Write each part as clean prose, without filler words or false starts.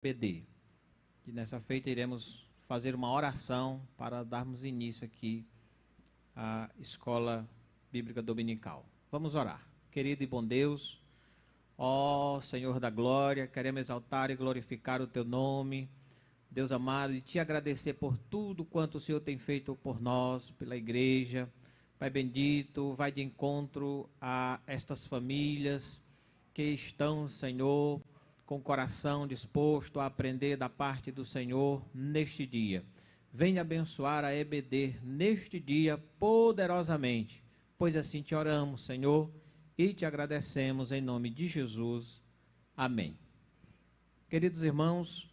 BD. E nessa feita iremos fazer uma oração para darmos início aqui à Escola Bíblica Dominical. Vamos orar. Querido e bom Deus, ó Senhor da glória, queremos exaltar e glorificar o Teu nome, Deus amado, e Te agradecer por tudo quanto o Senhor tem feito por nós, pela igreja. Pai bendito, vai de encontro a estas famílias que estão, Senhor, com o coração disposto a aprender da parte do Senhor neste dia. Venha abençoar a EBD neste dia poderosamente, pois assim te oramos, Senhor, e te agradecemos em nome de Jesus. Amém. Queridos irmãos,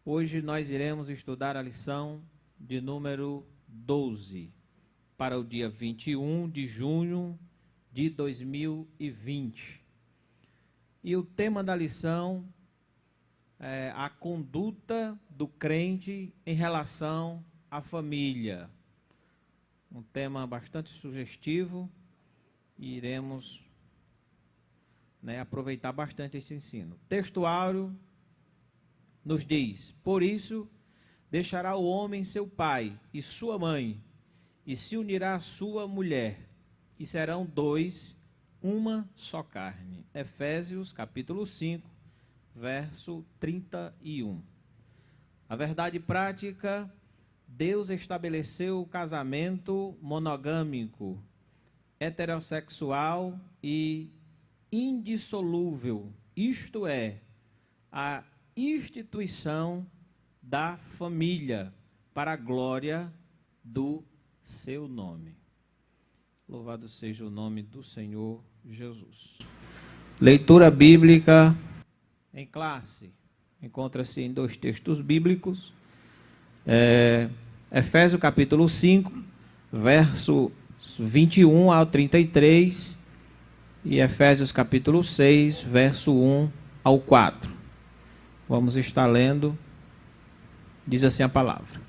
hoje nós iremos estudar a lição de número 12, para o dia 21 de junho de 2020. E o tema da lição é a conduta do crente em relação à família. Um tema bastante sugestivo e iremos aproveitar bastante esse ensino. O textuário nos diz: por isso deixará o homem seu pai e sua mãe, e se unirá à sua mulher, e serão dois, uma só carne. Efésios capítulo 5, verso 31. A verdade prática: Deus estabeleceu o casamento monogâmico, heterossexual e indissolúvel, isto é, a instituição da família para a glória do seu nome. Louvado seja o nome do Senhor Jesus. Leitura bíblica em classe. Encontra-se em dois textos bíblicos. Efésios capítulo 5, verso 21 ao 33. E Efésios capítulo 6, verso 1 ao 4. Vamos estar lendo. Diz assim a palavra: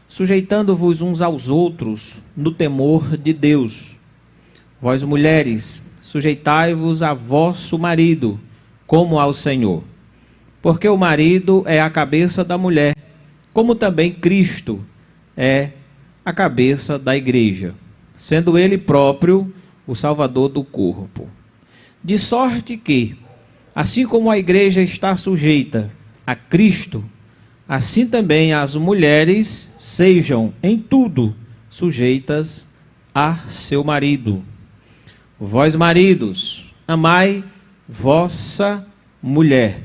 sujeitando-vos uns aos outros no temor de Deus. Vós mulheres, sujeitai-vos a vosso marido, como ao Senhor. Porque o marido é a cabeça da mulher, como também Cristo é a cabeça da igreja, sendo ele próprio o Salvador do corpo. De sorte que, assim como a igreja está sujeita a Cristo, assim também as mulheres sejam em tudo sujeitas a seu marido. Vós maridos, amai vossa mulher,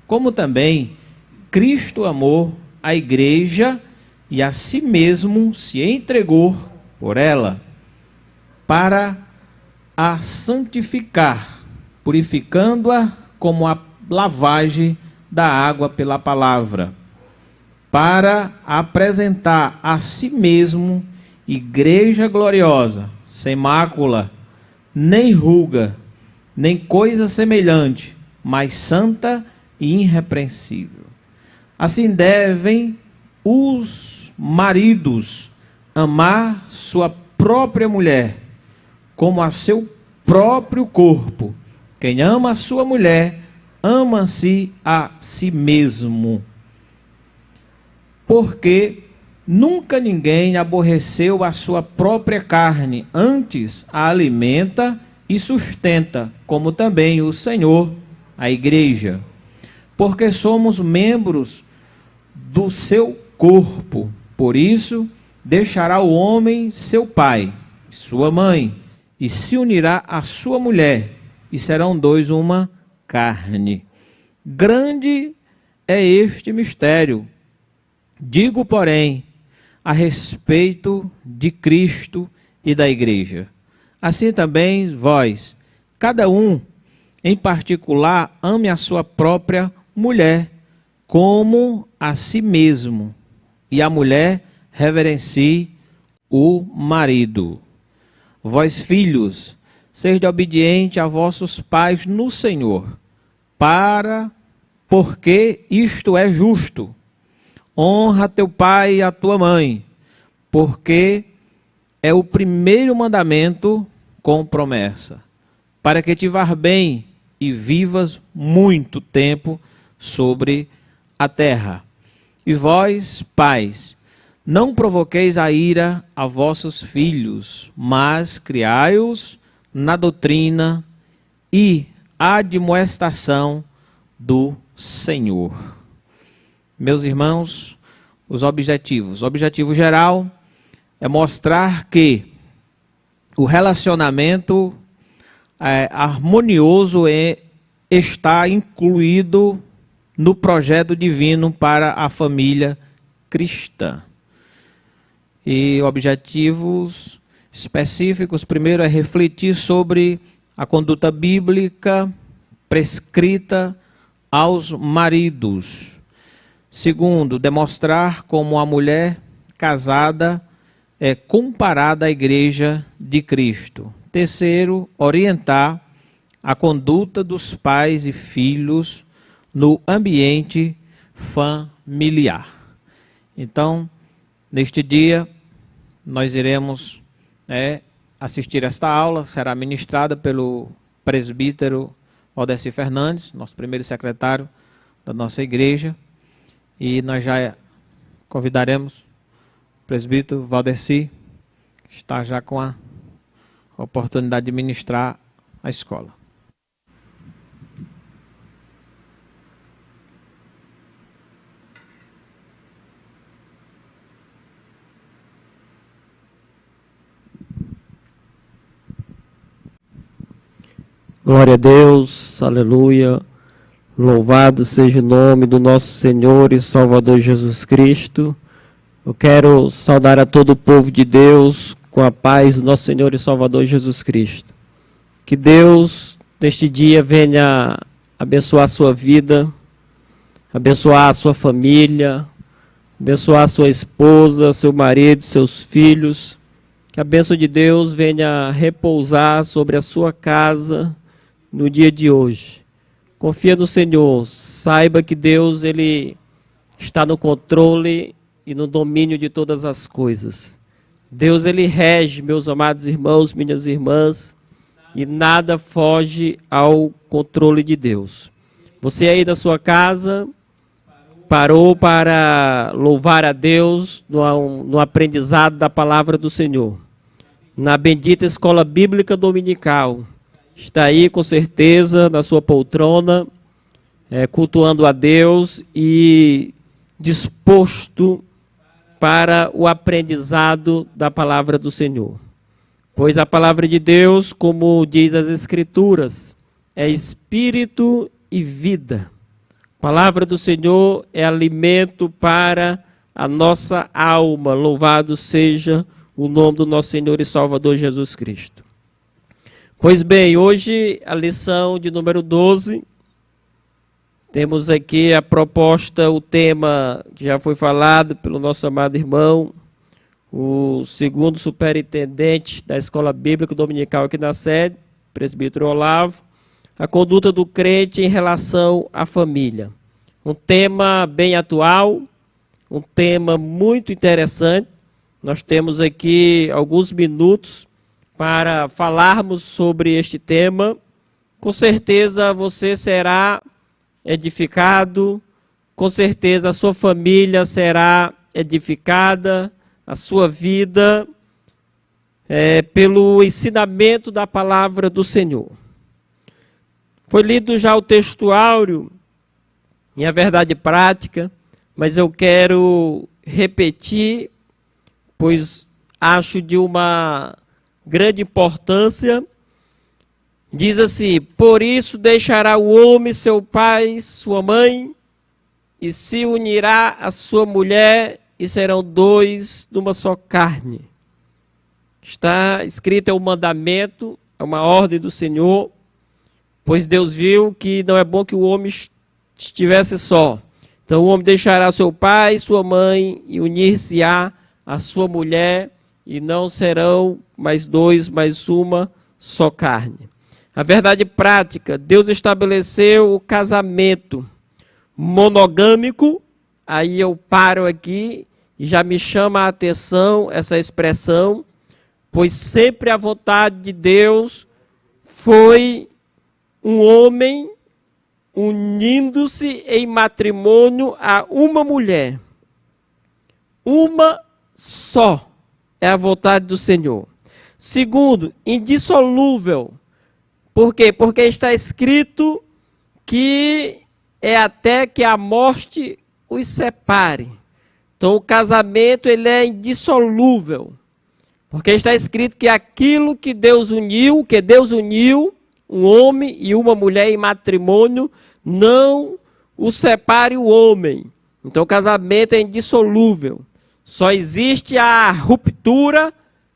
como também Cristo amou a igreja e a si mesmo se entregou por ela, para a santificar, purificando-a como a lavagem da água pela palavra, para apresentar a si mesmo igreja gloriosa, sem mácula, nem ruga, nem coisa semelhante, mas santa e irrepreensível. Assim devem os maridos amar sua própria mulher, como a seu próprio corpo. Quem ama a sua mulher, ama-se a si mesmo. Porque nunca ninguém aborreceu a sua própria carne, antes a alimenta e sustenta, como também o Senhor, a igreja. Porque somos membros do seu corpo. Por isso, deixará o homem seu pai, sua mãe, e se unirá à sua mulher, e serão dois uma carne. Grande é este mistério. Digo, porém, a respeito de Cristo e da igreja. Assim também vós, cada um em particular, ame a sua própria mulher como a si mesmo, e a mulher reverencie o marido. Vós, filhos, sede obedientes a vossos pais no Senhor, porque isto é justo. Honra teu pai e a tua mãe, porque é o primeiro mandamento com promessa, para que te vá bem e vivas muito tempo sobre a terra. E vós, pais, não provoqueis a ira a vossos filhos, mas criai-os na doutrina e admoestação do Senhor. Meus irmãos, os objetivos. O objetivo geral é mostrar que o relacionamento harmonioso está incluído no projeto divino para a família cristã. E objetivos específicos, primeiro é refletir sobre a conduta bíblica prescrita aos maridos. Segundo, demonstrar como a mulher casada é comparada à igreja de Cristo. Terceiro, orientar a conduta dos pais e filhos no ambiente familiar. Então, neste dia, nós iremos assistir esta aula, será ministrada pelo presbítero Valdeci Fernandes, nosso primeiro secretário da nossa igreja, e nós já convidaremos o presbítero Valdeci, que está já com a oportunidade de ministrar a escola. Glória a Deus, aleluia, louvado seja o nome do nosso Senhor e Salvador Jesus Cristo. Eu quero saudar a todo o povo de Deus com a paz do nosso Senhor e Salvador Jesus Cristo. Que Deus, neste dia, venha abençoar a sua vida, abençoar a sua família, abençoar a sua esposa, seu marido, seus filhos. Que a bênção de Deus venha repousar sobre a sua casa no dia de hoje. Confia no Senhor, saiba que Deus ele está no controle e no domínio de todas as coisas. Deus ele rege, meus amados irmãos, minhas irmãs, e nada foge ao controle de Deus. Você aí da sua casa parou para louvar a Deus no aprendizado da palavra do Senhor, na bendita escola bíblica dominical. Está aí com certeza na sua poltrona, cultuando a Deus e disposto para o aprendizado da palavra do Senhor. Pois a palavra de Deus, como diz as Escrituras, é espírito e vida. A palavra do Senhor é alimento para a nossa alma. Louvado seja o nome do nosso Senhor e Salvador Jesus Cristo. Pois bem, hoje a lição de número 12, temos aqui a proposta, o tema que já foi falado pelo nosso amado irmão, o segundo superintendente da Escola Bíblica Dominical aqui na sede, presbítero Olavo, a conduta do crente em relação à família. Um tema bem atual, um tema muito interessante. Nós temos aqui alguns minutos para falarmos sobre este tema. Com certeza você será edificado, com certeza a sua família será edificada, a sua vida, pelo ensinamento da palavra do Senhor. Foi lido já o texto áureo, e a verdade prática, mas eu quero repetir, pois acho de uma grande importância. Diz assim: por isso deixará o homem seu pai, sua mãe, e se unirá à sua mulher, e serão dois numa só carne. Está escrito, é um mandamento, é uma ordem do Senhor, pois Deus viu que não é bom que o homem estivesse só. Então o homem deixará seu pai, sua mãe, e unir-se-á à sua mulher, e não serão mais dois, mais uma só carne. A verdade prática, Deus estabeleceu o casamento monogâmico. Aí eu paro aqui e já me chama a atenção essa expressão, pois sempre a vontade de Deus foi um homem unindo-se em matrimônio a uma mulher. Uma só é a vontade do Senhor. Segundo, indissolúvel. Por quê? Porque está escrito que é até que a morte os separe. Então o casamento ele é indissolúvel. Porque está escrito que aquilo que Deus uniu, um homem e uma mulher em matrimônio, não o separe o homem. Então o casamento é indissolúvel. Só existe a ruptura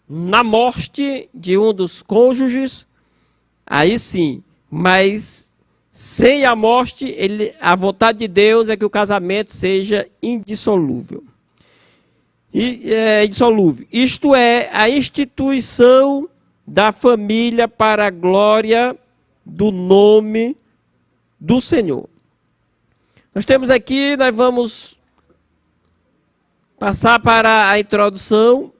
na morte de um dos cônjuges, aí sim. Mas sem a morte, a vontade de Deus é que o casamento seja indissolúvel. Indissolúvel. Isto é, a instituição da família para a glória do nome do Senhor. Nós temos aqui, nós vamos passar para a introdução.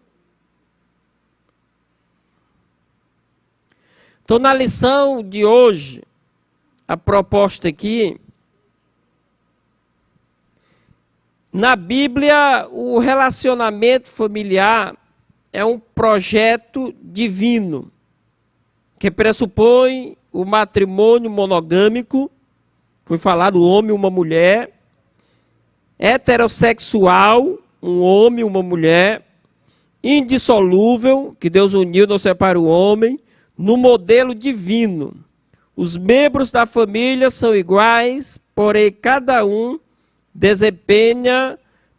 Então, na lição de hoje, a proposta aqui, na Bíblia, o relacionamento familiar é um projeto divino, que pressupõe o matrimônio monogâmico, foi falado homem e uma mulher, heterossexual, um homem e uma mulher, indissolúvel, que Deus uniu, não separa o homem, no modelo divino. Os membros da família são iguais, porém cada um desempenha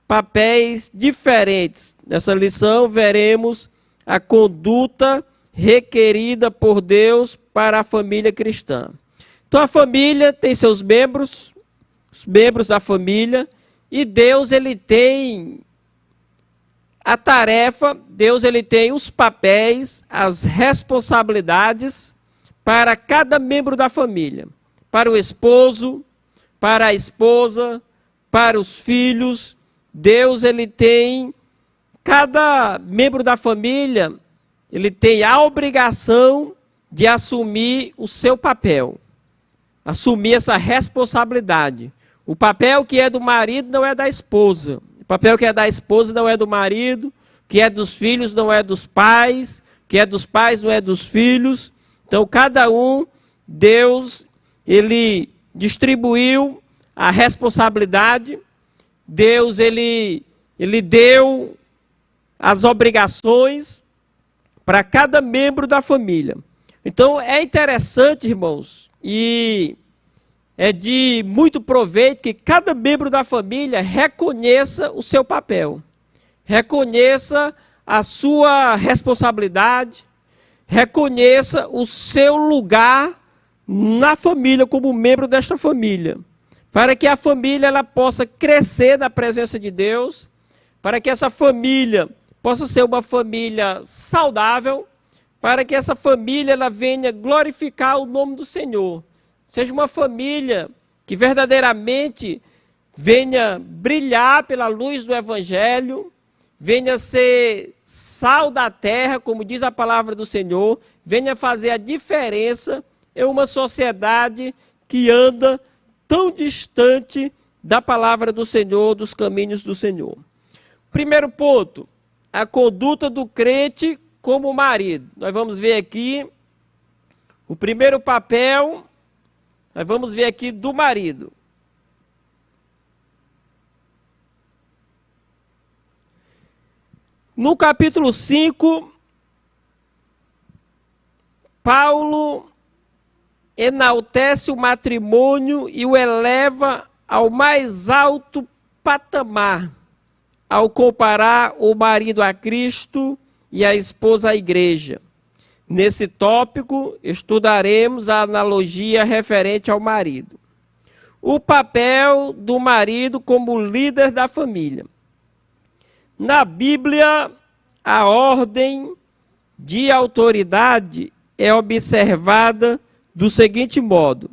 papéis diferentes. Nessa lição veremos a conduta requerida por Deus para a família cristã. Então a família tem seus membros, os membros da família, e Deus ele tem a tarefa, Deus ele tem os papéis, as responsabilidades para cada membro da família. Para o esposo, para a esposa, para os filhos. Deus ele tem, cada membro da família, ele tem a obrigação de assumir o seu papel. Assumir essa responsabilidade. O papel que é do marido não é da esposa. O papel que é da esposa não é do marido. O que é dos filhos não é dos pais. O que é dos pais não é dos filhos. Então, cada um, Deus, ele distribuiu a responsabilidade. Deus, ele deu as obrigações para cada membro da família. Então, é interessante, irmãos, e é de muito proveito que cada membro da família reconheça o seu papel, reconheça a sua responsabilidade, reconheça o seu lugar na família, como membro desta família, para que a família ela possa crescer na presença de Deus, para que essa família possa ser uma família saudável, para que essa família ela venha glorificar o nome do Senhor. Seja uma família que verdadeiramente venha brilhar pela luz do Evangelho, venha ser sal da terra, como diz a palavra do Senhor, venha fazer a diferença em uma sociedade que anda tão distante da palavra do Senhor, dos caminhos do Senhor. Primeiro ponto, a conduta do crente como marido. Nós vamos ver aqui o primeiro papel, nós vamos ver aqui do marido. No capítulo 5, Paulo enaltece o matrimônio e o eleva ao mais alto patamar, ao comparar o marido a Cristo e a esposa à igreja. Nesse tópico, estudaremos a analogia referente ao marido. O papel do marido como líder da família. Na Bíblia, a ordem de autoridade é observada do seguinte modo: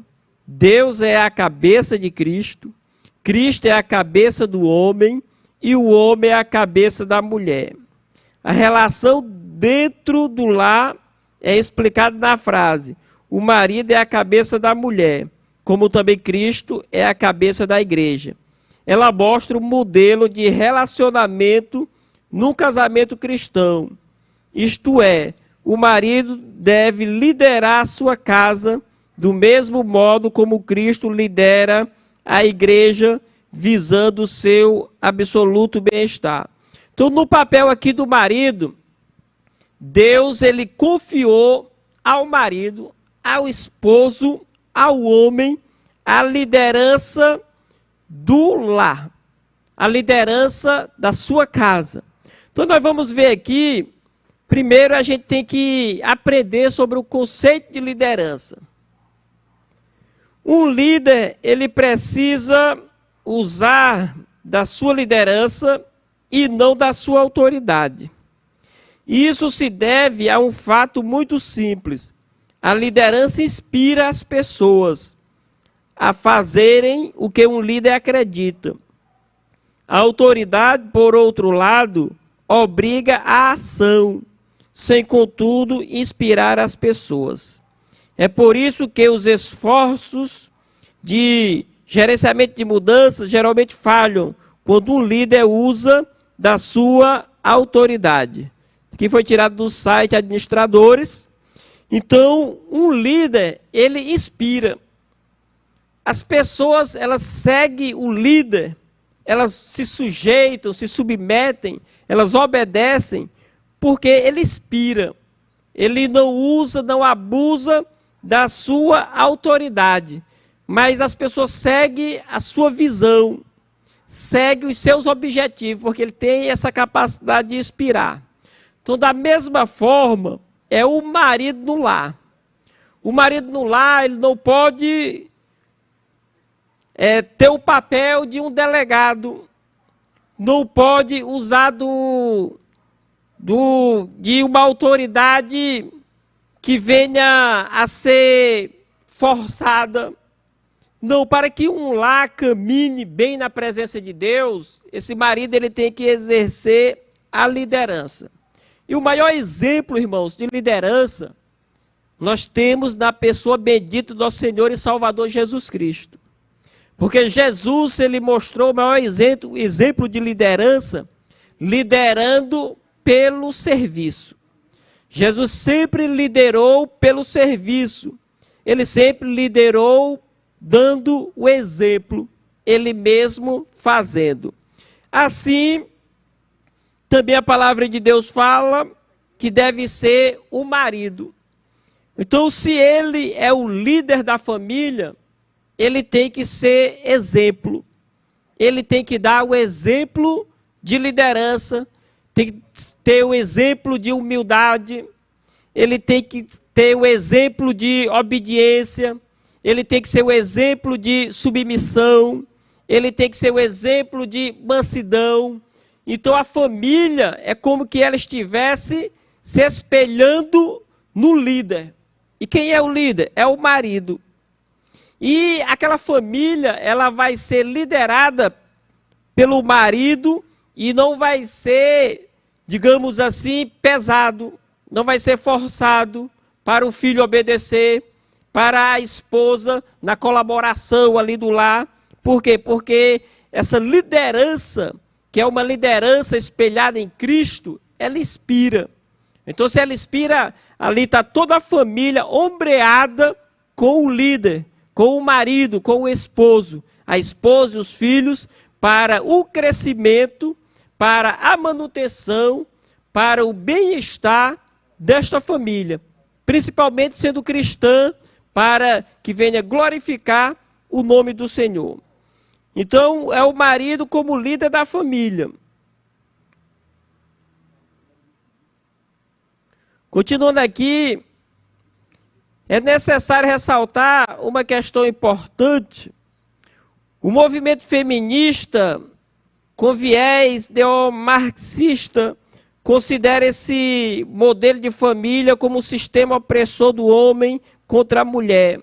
Deus é a cabeça de Cristo, Cristo é a cabeça do homem e o homem é a cabeça da mulher. A relação dentro do lar é explicada na frase: o marido é a cabeça da mulher. como também Cristo é a cabeça da igreja. Ela mostra um modelo de relacionamento num casamento cristão. Isto é, o marido deve liderar a sua casa do mesmo modo como Cristo lidera a igreja, visando o seu absoluto bem-estar. Então, no papel aqui do marido, Deus ele confiou ao marido, ao esposo, ao homem, a liderança do lar, a liderança da sua casa. Então nós vamos ver aqui, primeiro a gente tem que aprender sobre o conceito de liderança. Um líder, ele precisa usar da sua liderança e não da sua autoridade. E isso se deve a um fato muito simples. A liderança inspira as pessoas a fazerem o que um líder acredita. A autoridade, por outro lado, obriga a ação, sem, contudo, inspirar as pessoas. É por isso que os esforços de gerenciamento de mudanças geralmente falham, quando um líder usa da sua autoridade. Aqui foi tirado do site Administradores. Então, um líder, ele inspira. As pessoas, elas seguem o líder, elas se sujeitam, se submetem, elas obedecem, porque ele inspira. Ele não usa, não abusa da sua autoridade, mas as pessoas seguem a sua visão, seguem os seus objetivos, porque ele tem essa capacidade de inspirar. Então, da mesma forma, é o marido no lar. O marido no lar, ele não pode ter o papel de um delegado, não pode usar de uma autoridade que venha a ser forçada. Não, para que um lar camine bem na presença de Deus, esse marido ele tem que exercer a liderança. E o maior exemplo, irmãos, de liderança, nós temos na pessoa bendita do nosso Senhor e Salvador Jesus Cristo. Porque Jesus, ele mostrou o maior exemplo de liderança, liderando pelo serviço. Jesus sempre liderou pelo serviço. Ele sempre liderou dando o exemplo, ele mesmo fazendo. Assim, também a palavra de Deus fala que deve ser o marido. Então, se ele é o líder da família, ele tem que ser exemplo. Ele tem que dar o exemplo de liderança, tem que ter o exemplo de humildade, ele tem que ter o exemplo de obediência, ele tem que ser o exemplo de submissão, ele tem que ser o exemplo de mansidão. Então a família é como que ela estivesse se espelhando no líder. E quem é o líder? É o marido. E aquela família, ela vai ser liderada pelo marido e não vai ser, digamos assim, pesado, não vai ser forçado para o filho obedecer, para a esposa na colaboração ali do lar. Por quê? Porque essa liderança, que é uma liderança espelhada em Cristo, ela inspira. Então, se ela inspira, ali está toda a família ombreada com o líder, com o marido, com o esposo, a esposa e os filhos, para o crescimento, para a manutenção, para o bem-estar desta família, principalmente sendo cristã, para que venha glorificar o nome do Senhor. Então, é o marido como líder da família. Continuando aqui, é necessário ressaltar uma questão importante. O movimento feminista, com viés neomarxista, considera esse modelo de família como um sistema opressor do homem contra a mulher.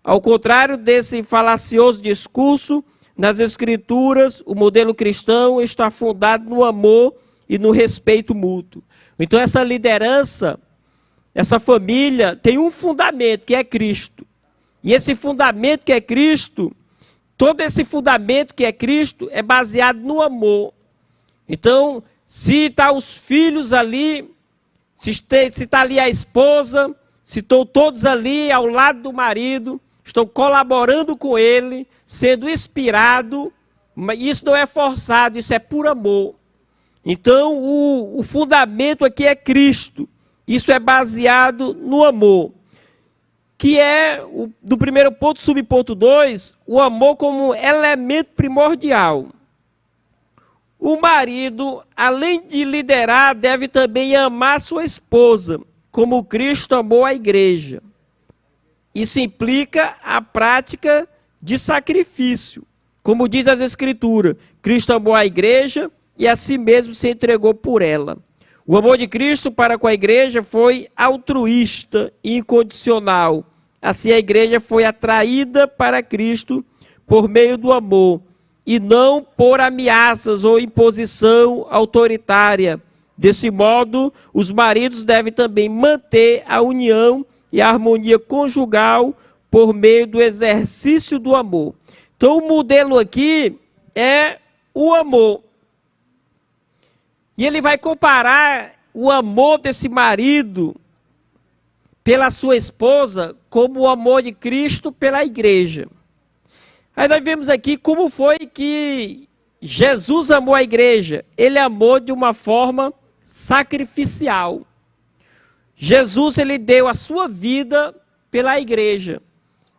Ao contrário desse falacioso discurso, nas Escrituras, o modelo cristão está fundado no amor e no respeito mútuo. Então essa liderança, essa família tem um fundamento, que é Cristo. E esse fundamento que é Cristo, todo esse fundamento que é Cristo é baseado no amor. Então, se está os filhos ali, se está ali a esposa, se estão todos ali ao lado do marido, estão colaborando com ele, sendo inspirado, mas isso não é forçado, isso é por amor. Então, o fundamento aqui é Cristo. Isso é baseado no amor. Que é, do primeiro ponto, subponto 2, o amor como elemento primordial. O marido, além de liderar, deve também amar sua esposa, como Cristo amou a igreja. Isso implica a prática de sacrifício. Como diz as Escrituras, Cristo amou a igreja e a si mesmo se entregou por ela. O amor de Cristo para com a igreja foi altruísta e incondicional. Assim a igreja foi atraída para Cristo por meio do amor, e não por ameaças ou imposição autoritária. Desse modo, os maridos devem também manter a união e a harmonia conjugal por meio do exercício do amor. Então, o modelo aqui é o amor. E ele vai comparar o amor desse marido pela sua esposa como o amor de Cristo pela igreja. Aí nós vemos aqui como foi que Jesus amou a igreja. Ele amou de uma forma sacrificial. Jesus, ele deu a sua vida pela igreja.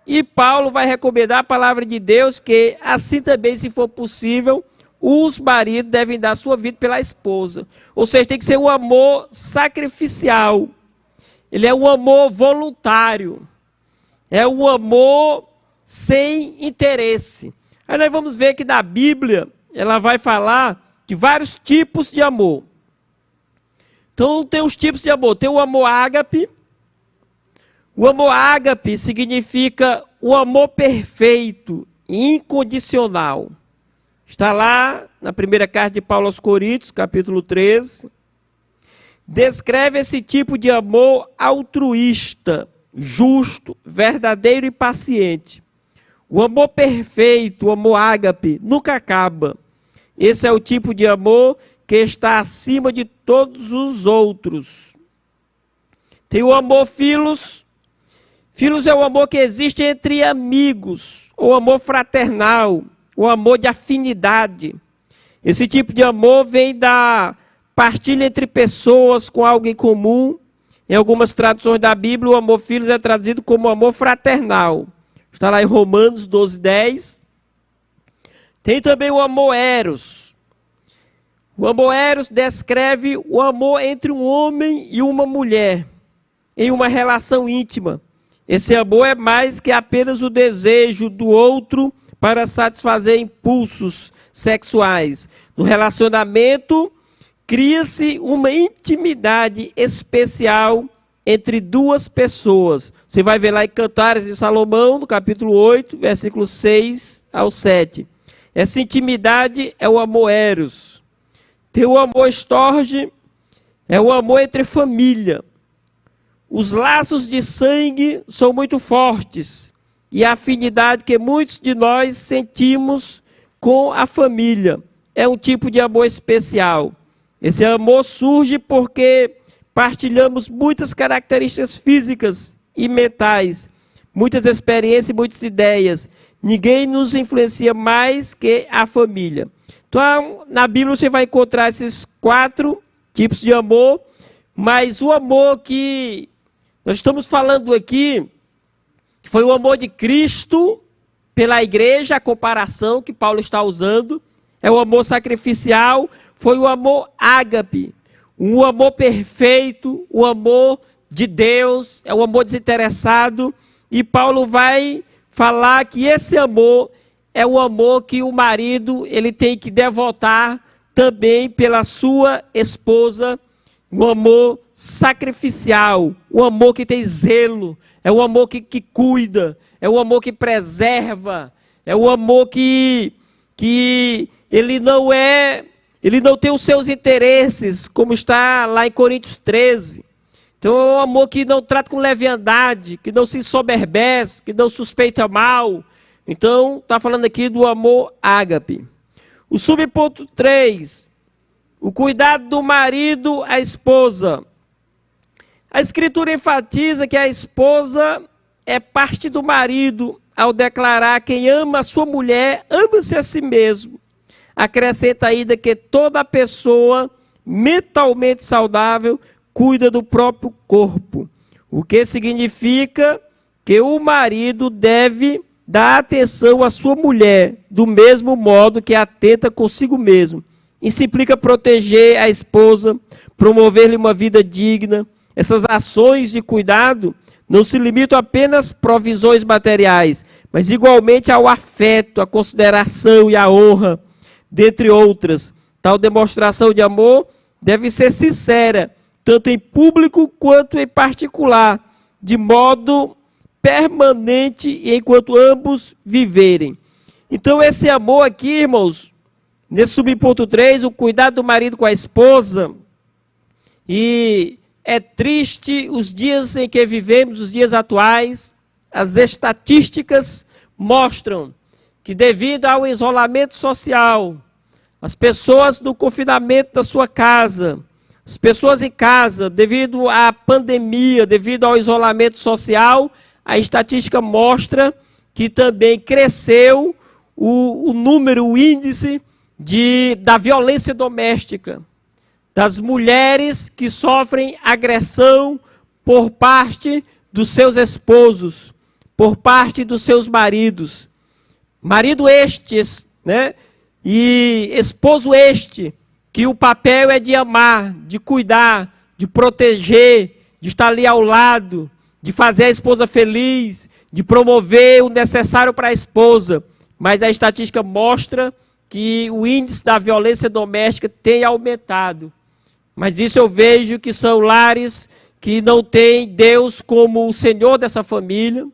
E Paulo vai recomendar a palavra de Deus que, assim também, se for possível, os maridos devem dar a sua vida pela esposa. Ou seja, tem que ser um amor sacrificial. Ele é um amor voluntário. É um amor sem interesse. Aí nós vamos ver que na Bíblia, ela vai falar de vários tipos de amor. Então tem os tipos de amor. Tem o amor ágape. O amor ágape significa o amor perfeito e incondicional. Está lá na primeira carta de Paulo aos Coríntios, capítulo 13. Descreve esse tipo de amor altruísta, justo, verdadeiro e paciente. O amor perfeito, o amor ágape, nunca acaba. Esse é o tipo de amor que está acima de todos os outros. Tem o amor filos. Filos é o amor que existe entre amigos, o amor fraternal, o amor de afinidade. Esse tipo de amor vem da partilha entre pessoas com algo em comum. Em algumas traduções da Bíblia, o amor filos é traduzido como amor fraternal. Está lá em Romanos 12:10. Tem também o amor eros. O amor eros descreve o amor entre um homem e uma mulher, em uma relação íntima. Esse amor é mais que apenas o desejo do outro para satisfazer impulsos sexuais. No relacionamento, cria-se uma intimidade especial entre duas pessoas. Você vai ver lá em Cantares de Salomão, no capítulo 8, versículos 6 ao 7. Essa intimidade é o amor eros. Tem o amor estorge, é o amor entre família. Os laços de sangue são muito fortes e a afinidade que muitos de nós sentimos com a família é um tipo de amor especial. Esse amor surge porque partilhamos muitas características físicas e mentais, muitas experiências e muitas ideias. Ninguém nos influencia mais que a família. Então, na Bíblia você vai encontrar esses 4 tipos de amor, mas o amor que nós estamos falando aqui, que foi o amor de Cristo pela igreja, a comparação que Paulo está usando, é o amor sacrificial, foi o amor ágape, o amor perfeito, o amor de Deus, é o amor desinteressado, e Paulo vai falar que esse amor é o amor que o marido ele tem que devotar também pela sua esposa, o amor sacrificial, o amor que tem zelo, é o amor que cuida, é o amor que preserva, é o amor que ele não tem os seus interesses, como está lá em Coríntios 13. Então é um amor que não trata com leviandade, que não se ensoberbece, que não suspeita mal. Então está falando aqui do amor ágape. O subponto 3, o cuidado do marido à esposa. A Escritura enfatiza que a esposa é parte do marido ao declarar: quem ama a sua mulher, ama-se a si mesmo. Acrescenta ainda que toda pessoa mentalmente saudável cuida do próprio corpo, o que significa que o marido deve dar atenção à sua mulher, do mesmo modo que atenta consigo mesmo. Isso implica proteger a esposa, promover-lhe uma vida digna. Essas ações de cuidado não se limitam apenas às provisões materiais, mas igualmente ao afeto, à consideração e à honra, dentre outras. Tal demonstração de amor deve ser sincera, tanto em público quanto em particular, de modo permanente e enquanto ambos viverem. Então esse amor aqui, irmãos, nesse subponto 3, o cuidado do marido com a esposa, e é triste os dias em que vivemos, os dias atuais. As estatísticas mostram que devido ao isolamento social, as pessoas no confinamento da sua casa, as pessoas em casa, devido à pandemia, devido ao isolamento social, a estatística mostra que também cresceu o número, o índice da violência doméstica, das mulheres que sofrem agressão por parte dos seus esposos, por parte dos seus maridos. Marido estes, né? E esposo este, que o papel é de amar, de cuidar, de proteger, de estar ali ao lado, de fazer a esposa feliz, de promover o necessário para a esposa. Mas a estatística mostra que o índice da violência doméstica tem aumentado. Mas isso eu vejo que são lares que não têm Deus como o Senhor dessa família,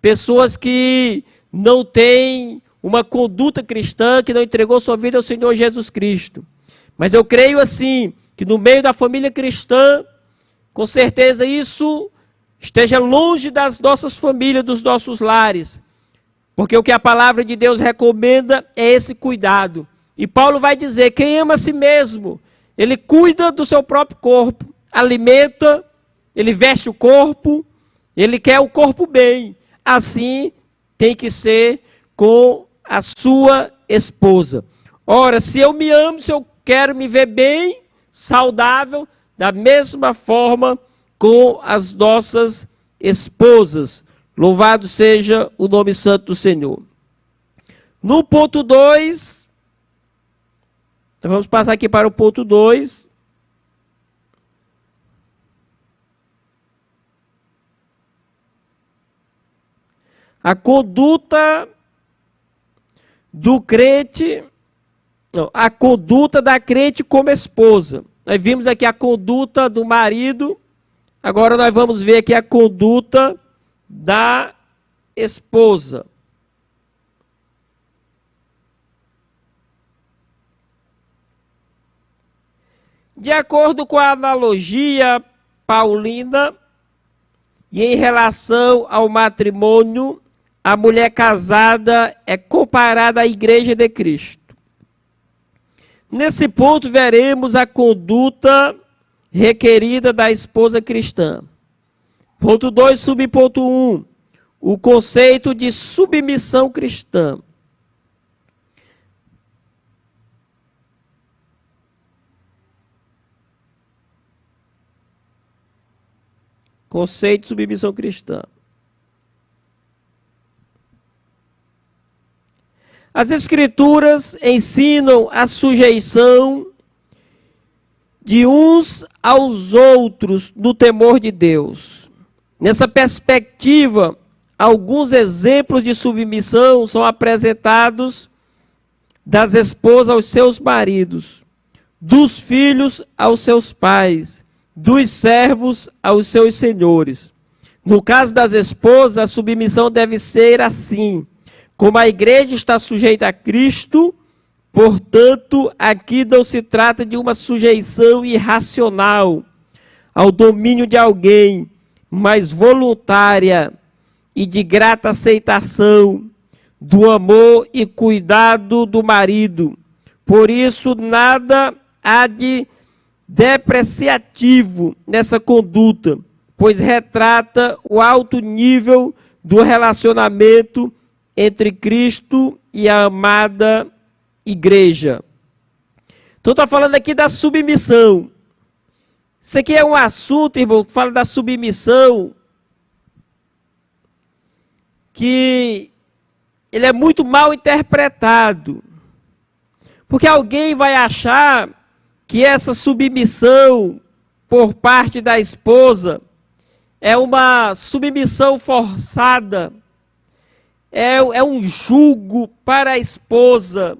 pessoas que não têm uma conduta cristã, que não entregou sua vida ao Senhor Jesus Cristo. Mas eu creio assim, que no meio da família cristã, com certeza isso esteja longe das nossas famílias, dos nossos lares. Porque o que a palavra de Deus recomenda é esse cuidado. E Paulo vai dizer: quem ama a si mesmo, ele cuida do seu próprio corpo, alimenta, ele veste o corpo, ele quer o corpo bem. Assim tem que ser com a sua esposa. Ora, se eu me amo, se eu quero me ver bem, saudável, da mesma forma com as nossas esposas. Louvado seja o nome santo do Senhor. No ponto 2, vamos passar aqui para o ponto 2. A conduta do crente, não, a conduta da crente como esposa. Nós vimos aqui a conduta do marido, agora nós vamos ver aqui a conduta da esposa. De acordo com a analogia paulina, e em relação ao matrimônio, a mulher casada é comparada à igreja de Cristo. Nesse ponto veremos a conduta requerida da esposa cristã. Ponto 2, subponto 1, o conceito de submissão cristã. Conceito de submissão cristã. As Escrituras ensinam a sujeição de uns aos outros no temor de Deus. Nessa perspectiva, alguns exemplos de submissão são apresentados das esposas aos seus maridos, dos filhos aos seus pais, dos servos aos seus senhores. No caso das esposas, a submissão deve ser assim: como a igreja está sujeita a Cristo, portanto, aqui não se trata de uma sujeição irracional. ao domínio de alguém, mas voluntária e de grata aceitação do amor e cuidado do marido. Por isso, nada há de depreciativo nessa conduta, pois retrata o alto nível do relacionamento entre Cristo e a amada igreja. Então, estou falando aqui da submissão. Isso aqui é um assunto, irmão, que fala da submissão, que ele é muito mal interpretado. Porque alguém vai achar que essa submissão por parte da esposa é uma submissão forçada, é um jugo para a esposa,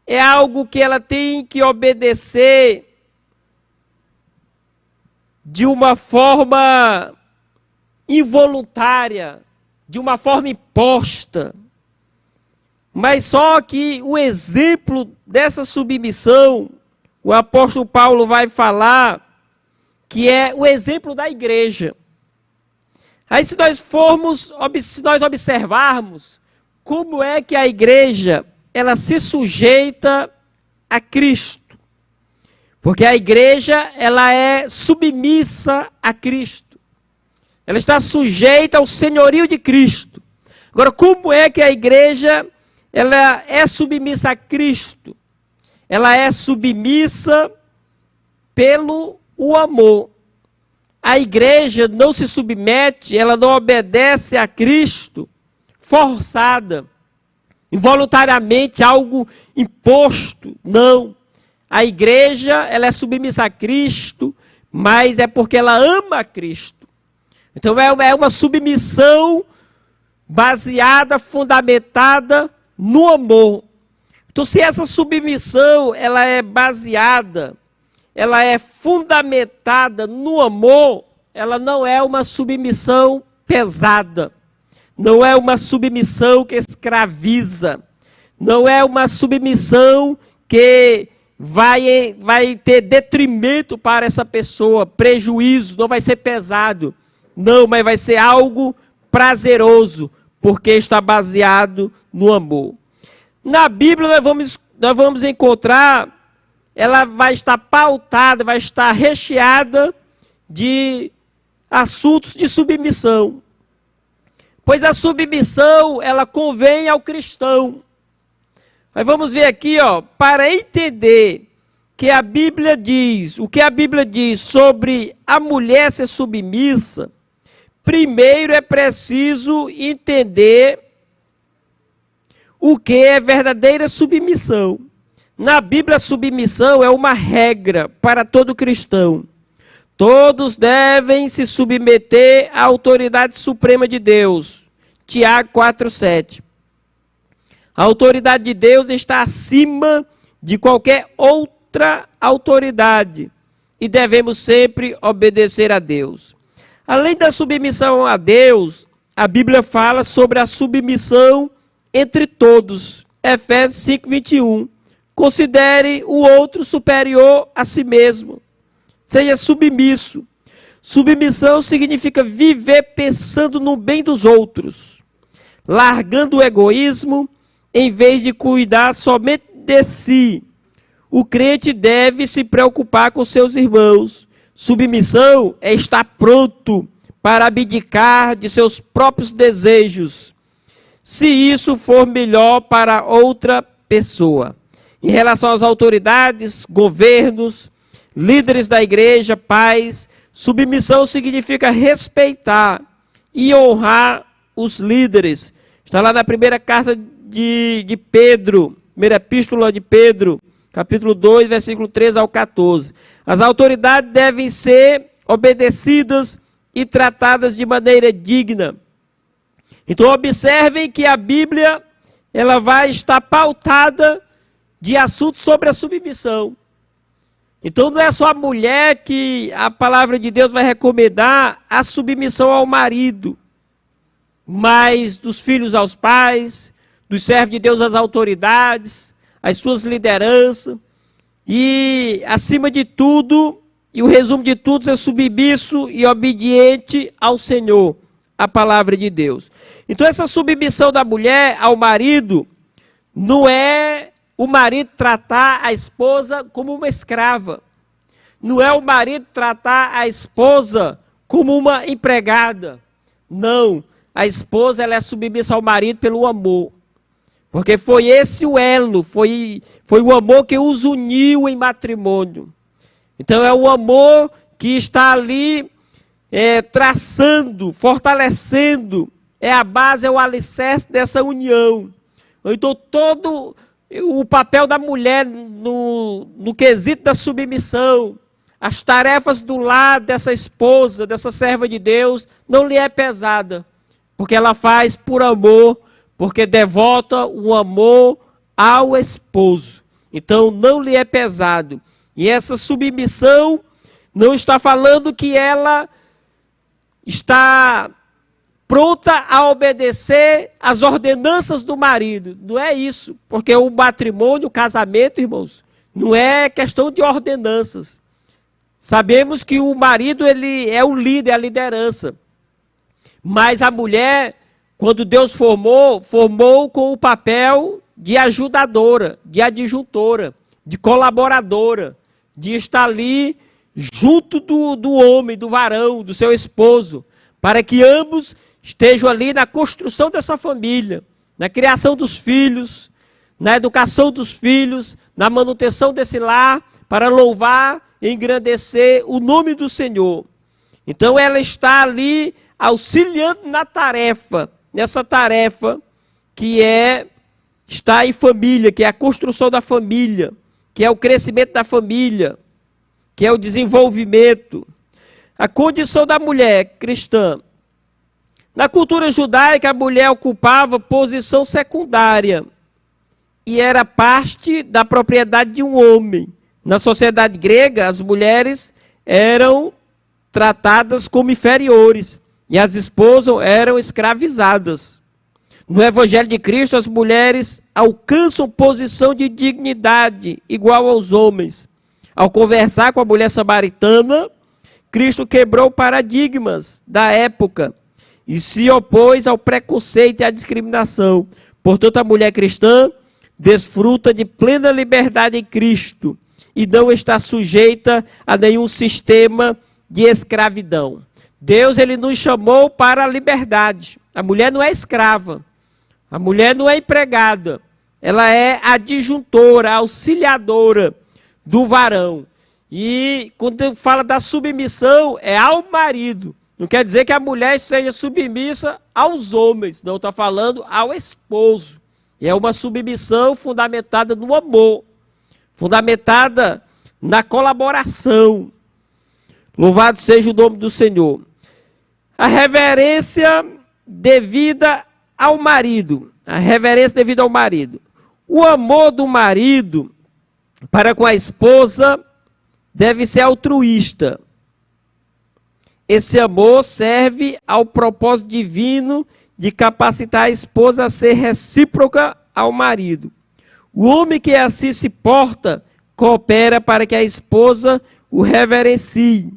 é algo que ela tem que obedecer de uma forma involuntária, de uma forma imposta. Mas só que o exemplo dessa submissão, o apóstolo Paulo vai falar que é o exemplo da igreja. Aí se nós observarmos como é que a igreja ela se sujeita a Cristo. Porque a igreja ela é submissa a Cristo. Ela está sujeita ao senhorio de Cristo. Agora, como é que a igreja ela é submissa a Cristo? Ela é submissa pelo o amor. A igreja não se submete, ela não obedece a Cristo forçada, involuntariamente, algo imposto. Não. A igreja ela é submissa a Cristo, mas é porque ela ama a Cristo. Então é uma submissão baseada, fundamentada no amor. Então, se essa submissão ela é baseada, ela é fundamentada no amor, ela não é uma submissão pesada, não é uma submissão que escraviza, não é uma submissão que vai ter detrimento para essa pessoa, prejuízo, não vai ser pesado, não, mas vai ser algo prazeroso, porque está baseado no amor. Na Bíblia nós vamos encontrar, ela vai estar pautada, vai estar recheada de assuntos de submissão. Pois a submissão, ela convém ao cristão. Mas vamos ver aqui, para entender que a Bíblia diz, o que a Bíblia diz sobre a mulher ser submissa, primeiro é preciso entender o que é verdadeira submissão. Na Bíblia, a submissão é uma regra para todo cristão. Todos devem se submeter à autoridade suprema de Deus. Tiago 4,7. A autoridade de Deus está acima de qualquer outra autoridade e devemos sempre obedecer a Deus. Além da submissão a Deus, a Bíblia fala sobre a submissão entre todos. Efésios 5:21. Considere o outro superior a si mesmo. Seja submisso. Submissão significa viver pensando no bem dos outros, largando o egoísmo em vez de cuidar somente de si. O crente deve se preocupar com seus irmãos. Submissão é estar pronto para abdicar de seus próprios desejos, se isso for melhor para outra pessoa. Em relação às autoridades, governos, líderes da igreja, pais, submissão significa respeitar e honrar os líderes. Está lá na primeira carta de Pedro, primeira epístola de Pedro, capítulo 2, versículo 13 ao 14. As autoridades devem ser obedecidas e tratadas de maneira digna. Então observem que a Bíblia ela vai estar pautada de assuntos sobre a submissão. Então não é só a mulher que a palavra de Deus vai recomendar a submissão ao marido, mas dos filhos aos pais, dos servos de Deus às autoridades, às suas lideranças, e acima de tudo, e o resumo de tudo é submisso e obediente ao Senhor, a palavra de Deus. Então essa submissão da mulher ao marido não é o marido tratar a esposa como uma escrava. Não é o marido tratar a esposa como uma empregada. Não, a esposa ela é submissa ao marido pelo amor. Porque foi esse o elo, foi o amor que os uniu em matrimônio. Então é o amor que está ali traçando, fortalecendo, é a base, é o alicerce dessa união. Então todo o papel da mulher no quesito da submissão, as tarefas do lar dessa esposa, dessa serva de Deus, não lhe é pesada, porque ela faz por amor, porque devota o amor ao esposo. Então não lhe é pesado. E essa submissão não está falando que ela está pronta a obedecer às ordenanças do marido. Não é isso, porque o matrimônio, o casamento, irmãos, não é questão de ordenanças. Sabemos que o marido ele é o líder, a liderança. Mas a mulher, quando Deus formou com o papel de ajudadora, de adjuntora, de colaboradora, de estar ali junto do homem, do varão, do seu esposo, para que ambos estejam ali na construção dessa família, na criação dos filhos, na educação dos filhos, na manutenção desse lar, para louvar e engrandecer o nome do Senhor. Então ela está ali auxiliando na tarefa, nessa tarefa que é estar em família, que é a construção da família, que é o crescimento da família, que é o desenvolvimento. A condição da mulher cristã. Na cultura judaica, a mulher ocupava posição secundária e era parte da propriedade de um homem. Na sociedade grega, as mulheres eram tratadas como inferiores e as esposas eram escravizadas. No Evangelho de Cristo, as mulheres alcançam posição de dignidade igual aos homens. Ao conversar com a mulher samaritana, Cristo quebrou paradigmas da época e se opôs ao preconceito e à discriminação. Portanto, a mulher cristã desfruta de plena liberdade em Cristo e não está sujeita a nenhum sistema de escravidão. Deus ele nos chamou para a liberdade. A mulher não é escrava. A mulher não é empregada. Ela é adjuntora, auxiliadora do varão. E quando fala da submissão, é ao marido. Não quer dizer que a mulher seja submissa aos homens. Não, está falando ao esposo. E é uma submissão fundamentada no amor. Fundamentada na colaboração. Louvado seja o nome do Senhor. A reverência devida ao marido. A reverência devida ao marido. O amor do marido para com a esposa deve ser altruísta. Esse amor serve ao propósito divino de capacitar a esposa a ser recíproca ao marido. O homem que assim se porta, coopera para que a esposa o reverencie.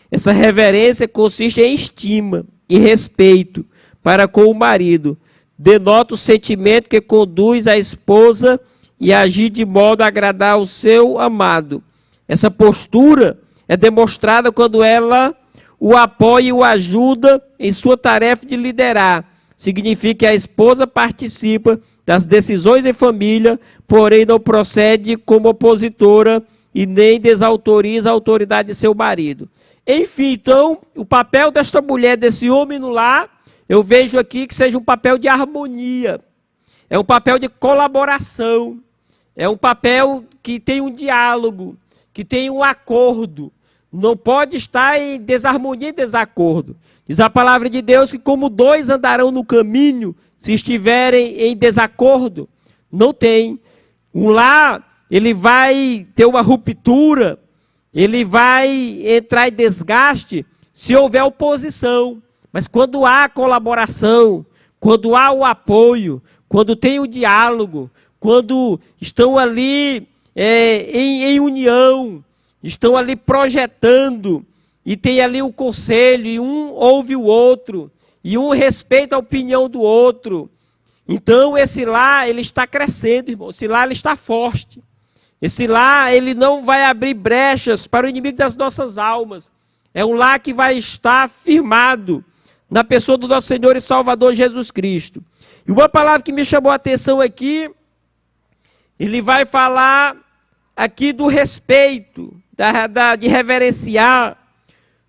Essa reverência consiste em estima e respeito para com o marido. Denota o sentimento que conduz a esposa e agir de modo a agradar ao seu amado. Essa postura é demonstrada quando ela o apoia e o ajuda em sua tarefa de liderar. Significa que a esposa participa das decisões em família, porém não procede como opositora e nem desautoriza a autoridade de seu marido. Enfim, então, o papel desta mulher, desse homem no lar, eu vejo aqui que seja um papel de harmonia, é um papel de colaboração, é um papel que tem um diálogo, que tem um acordo, não pode estar em desarmonia e desacordo. Diz a palavra de Deus que como dois andarão no caminho, se estiverem em desacordo, não tem. Um lar, ele vai ter uma ruptura, ele vai entrar em desgaste se houver oposição. Mas quando há colaboração, quando há o apoio, quando tem o diálogo, quando estão ali em união, estão ali projetando, e tem ali o conselho, e um ouve o outro, e um respeita a opinião do outro. Então esse lar, ele está crescendo, irmão. Esse lar, ele está forte. Esse lar, ele não vai abrir brechas para o inimigo das nossas almas. É um lar que vai estar firmado na pessoa do nosso Senhor e Salvador Jesus Cristo. E uma palavra que me chamou a atenção aqui, ele vai falar aqui do respeito, de reverenciar,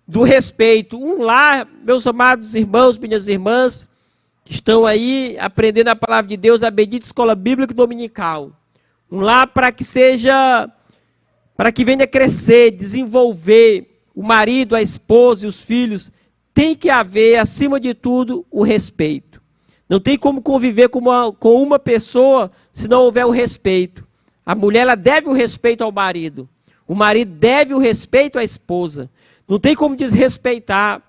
do respeito. Um lar, meus amados irmãos, minhas irmãs, que estão aí aprendendo a palavra de Deus na bendita escola bíblica dominical. Um lar para que venha crescer, desenvolver o marido, a esposa e os filhos. Tem que haver, acima de tudo, o respeito. Não tem como conviver com uma pessoa se não houver o respeito. A mulher, ela deve o respeito ao marido. O marido deve o respeito à esposa. Não tem como desrespeitar.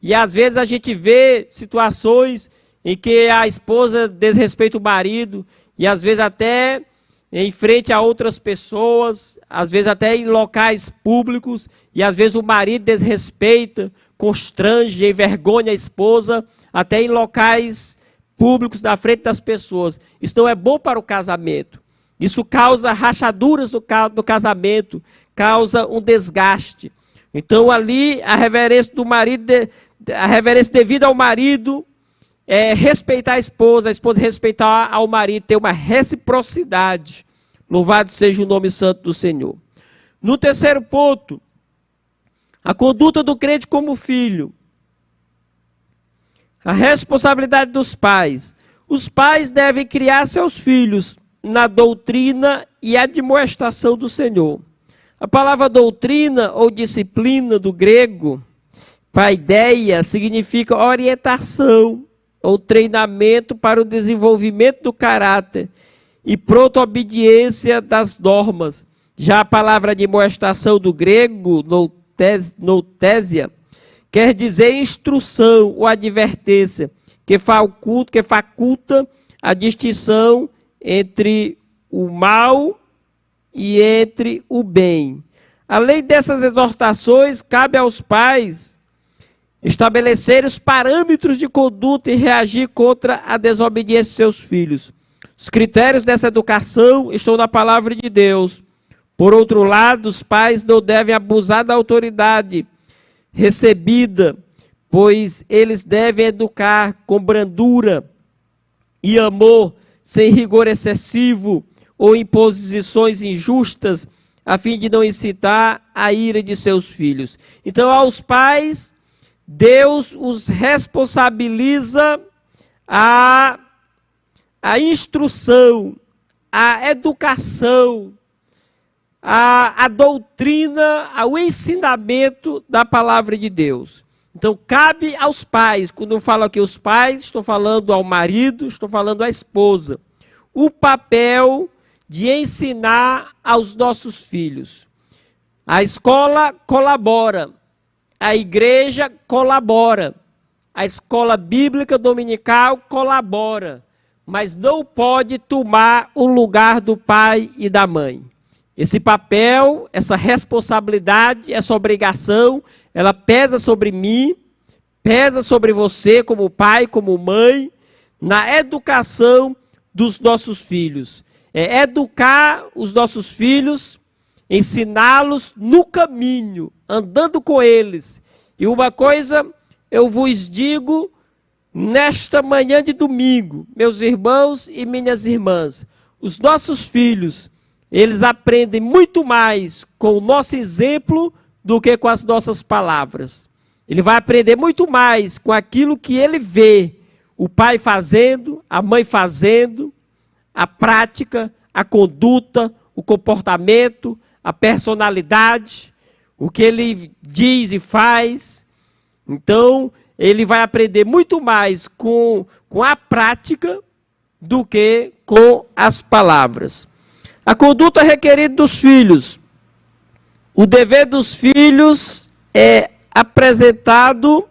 E às vezes a gente vê situações em que a esposa desrespeita o marido, e às vezes até em frente a outras pessoas, às vezes até em locais públicos, e às vezes o marido desrespeita, constrange, envergonha a esposa, até em locais públicos, na frente das pessoas. Isso não é bom para o casamento. Isso causa rachaduras no casamento, causa um desgaste. Então ali a reverência do marido, a reverência devida ao marido, é respeitar a esposa respeitar ao marido, ter uma reciprocidade. Louvado seja o nome santo do Senhor. No terceiro ponto, a conduta do crente como filho. A responsabilidade dos pais. Os pais devem criar seus filhos na doutrina e admoestação do Senhor. A palavra doutrina ou disciplina do grego, paideia, significa orientação ou treinamento para o desenvolvimento do caráter e pronta obediência das normas. Já a palavra admoestação do grego, noutésia, quer dizer instrução ou advertência, que faculta a distinção entre o mal e entre o bem. Além dessas exortações, cabe aos pais estabelecer os parâmetros de conduta e reagir contra a desobediência de seus filhos. Os critérios dessa educação estão na palavra de Deus. Por outro lado, os pais não devem abusar da autoridade recebida, pois eles devem educar com brandura e amor, sem rigor excessivo ou imposições injustas, a fim de não incitar a ira de seus filhos. Então, aos pais, Deus os responsabiliza a instrução, a educação, a doutrina, ao ensinamento da palavra de Deus. Então, cabe aos pais, quando eu falo aqui os pais, estou falando ao marido, estou falando à esposa, o papel de ensinar aos nossos filhos. A escola colabora, a igreja colabora, a escola bíblica dominical colabora, mas não pode tomar o lugar do pai e da mãe. Esse papel, essa responsabilidade, essa obrigação, ela pesa sobre mim, pesa sobre você como pai, como mãe, na educação dos nossos filhos. É educar os nossos filhos, ensiná-los no caminho, andando com eles. E uma coisa eu vos digo nesta manhã de domingo, meus irmãos e minhas irmãs, os nossos filhos, eles aprendem muito mais com o nosso exemplo do que com as nossas palavras. Ele vai aprender muito mais com aquilo que ele vê, o pai fazendo, a mãe fazendo, a prática, a conduta, o comportamento, a personalidade, o que ele diz e faz. Então, ele vai aprender muito mais com a prática do que com as palavras. A conduta requerida dos filhos. O dever dos filhos é apresentado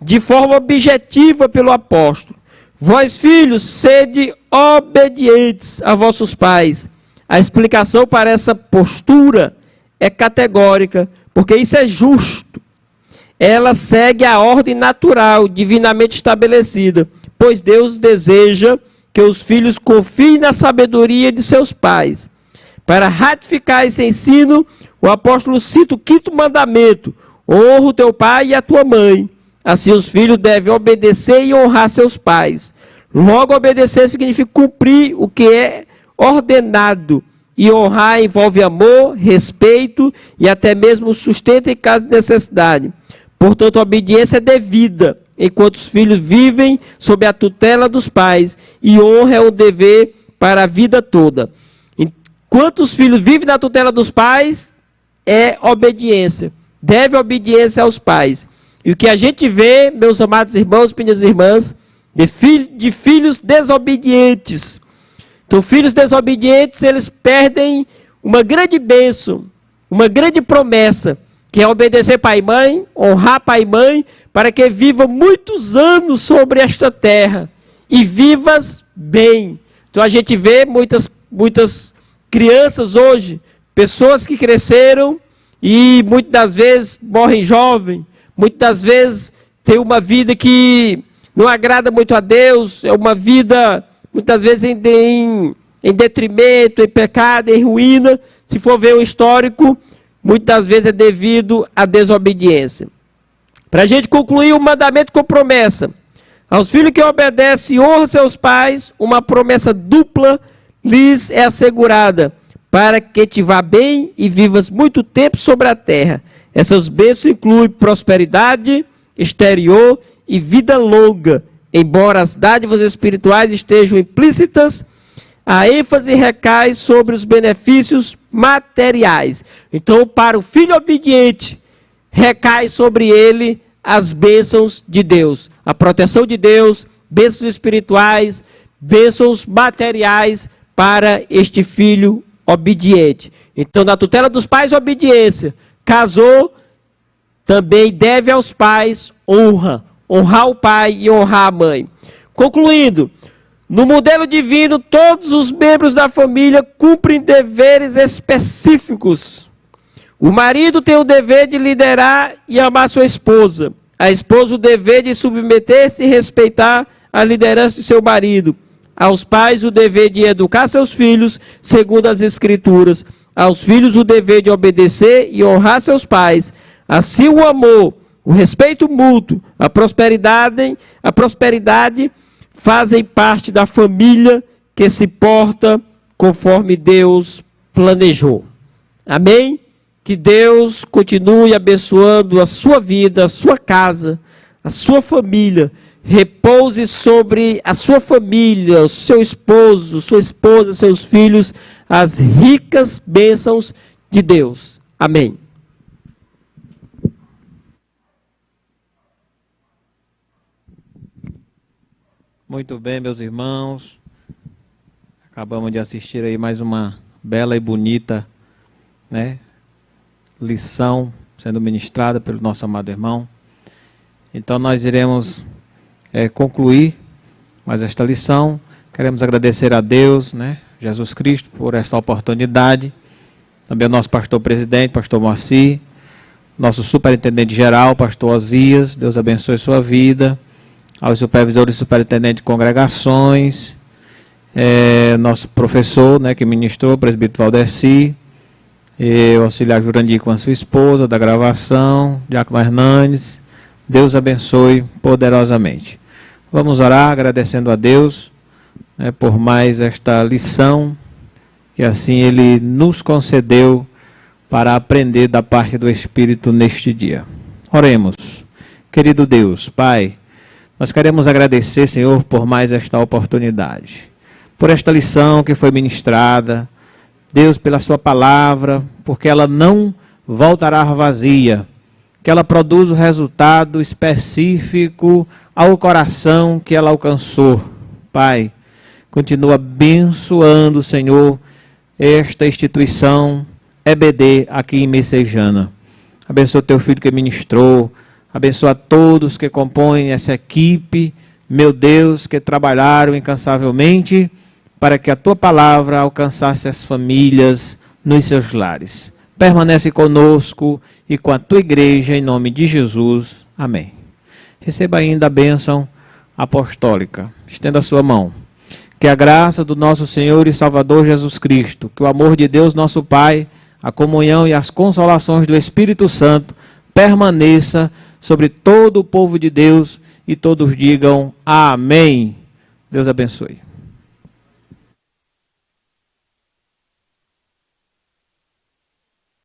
de forma objetiva pelo apóstolo. Vós, filhos, sede obedientes a vossos pais. A explicação para essa postura é categórica, porque isso é justo. Ela segue a ordem natural, divinamente estabelecida, pois Deus deseja que os filhos confiem na sabedoria de seus pais. Para ratificar esse ensino, o apóstolo cita o 5º mandamento: honra o teu pai e a tua mãe. Assim os filhos devem obedecer e honrar seus pais. Logo, obedecer significa cumprir o que é ordenado, e honrar envolve amor, respeito e até mesmo sustento em caso de necessidade. Portanto, a obediência é devida, enquanto os filhos vivem sob a tutela dos pais, e honra é um dever para a vida toda. Enquanto os filhos vivem na tutela dos pais, é obediência. Deve obediência aos pais. E o que a gente vê, meus amados irmãos e minhas irmãs, de filhos desobedientes. Então, filhos desobedientes, eles perdem uma grande bênção, uma grande promessa, que é obedecer pai e mãe, honrar pai e mãe, para que vivam muitos anos sobre esta terra, e vivas bem. Então, a gente vê muitas crianças hoje, pessoas que cresceram, e muitas das vezes morrem jovens, muitas das vezes têm uma vida que não agrada muito a Deus, é uma vida, muitas vezes, em detrimento, em pecado, em ruína. Se for ver o histórico, muitas das vezes é devido à desobediência. Para a gente concluir, o mandamento com promessa. Aos filhos que obedecem e honram seus pais, uma promessa dupla lhes é assegurada, para que te vá bem e vivas muito tempo sobre a terra. Essas bênçãos incluem prosperidade exterior e vida longa. Embora as dádivas espirituais estejam implícitas, a ênfase recai sobre os benefícios materiais. Então, para o filho obediente, recai sobre ele as bênçãos de Deus, a proteção de Deus, bênçãos espirituais, bênçãos materiais para este filho obediente. Então, na tutela dos pais, obediência. Casou, também deve aos pais honra. Honrar o pai e honrar a mãe. Concluindo, no modelo divino, todos os membros da família cumprem deveres específicos. O marido tem o dever de liderar e amar sua esposa. A esposa o dever de submeter-se e respeitar a liderança de seu marido. Aos pais o dever de educar seus filhos segundo as escrituras. Aos filhos o dever de obedecer e honrar seus pais. Assim o amor, o respeito mútuo, a prosperidade fazem parte da família que se porta conforme Deus planejou. Amém? Que Deus continue abençoando a sua vida, a sua casa, a sua família. Repouse sobre a sua família, o seu esposo, sua esposa, seus filhos, as ricas bênçãos de Deus. Amém. Muito bem, meus irmãos. Acabamos de assistir aí mais uma bela e bonita, lição sendo ministrada pelo nosso amado irmão. Então nós iremos concluir mais esta lição. Queremos agradecer a Deus, Jesus Cristo, por essa oportunidade. Também ao nosso pastor presidente, pastor Moacir, nosso superintendente geral, pastor Osias, Deus abençoe sua vida. Aos supervisores e superintendentes de congregações, nosso professor, que ministrou, o presbítero Valdeci, o auxiliar Jurandir com a sua esposa, da gravação, Diácono Hernanes. Deus abençoe poderosamente. Vamos orar agradecendo a Deus por mais esta lição, que assim Ele nos concedeu para aprender da parte do Espírito neste dia. Oremos. Querido Deus, Pai, nós queremos agradecer, Senhor, por mais esta oportunidade, por esta lição que foi ministrada, Deus, pela sua palavra, porque ela não voltará vazia, que ela produz o resultado específico ao coração que ela alcançou. Pai, continua abençoando, Senhor, esta instituição EBD aqui em Messejana. Abençoa teu filho que ministrou, abençoa todos que compõem essa equipe, meu Deus, que trabalharam incansavelmente para que a tua palavra alcançasse as famílias nos seus lares. permanece conosco e com a tua igreja, em nome de Jesus. Amém. Receba ainda a bênção apostólica. Estenda a sua mão. Que a graça do nosso Senhor e Salvador Jesus Cristo, que o amor de Deus nosso Pai, a comunhão e as consolações do Espírito Santo permaneça sobre todo o povo de Deus e todos digam amém. Deus abençoe.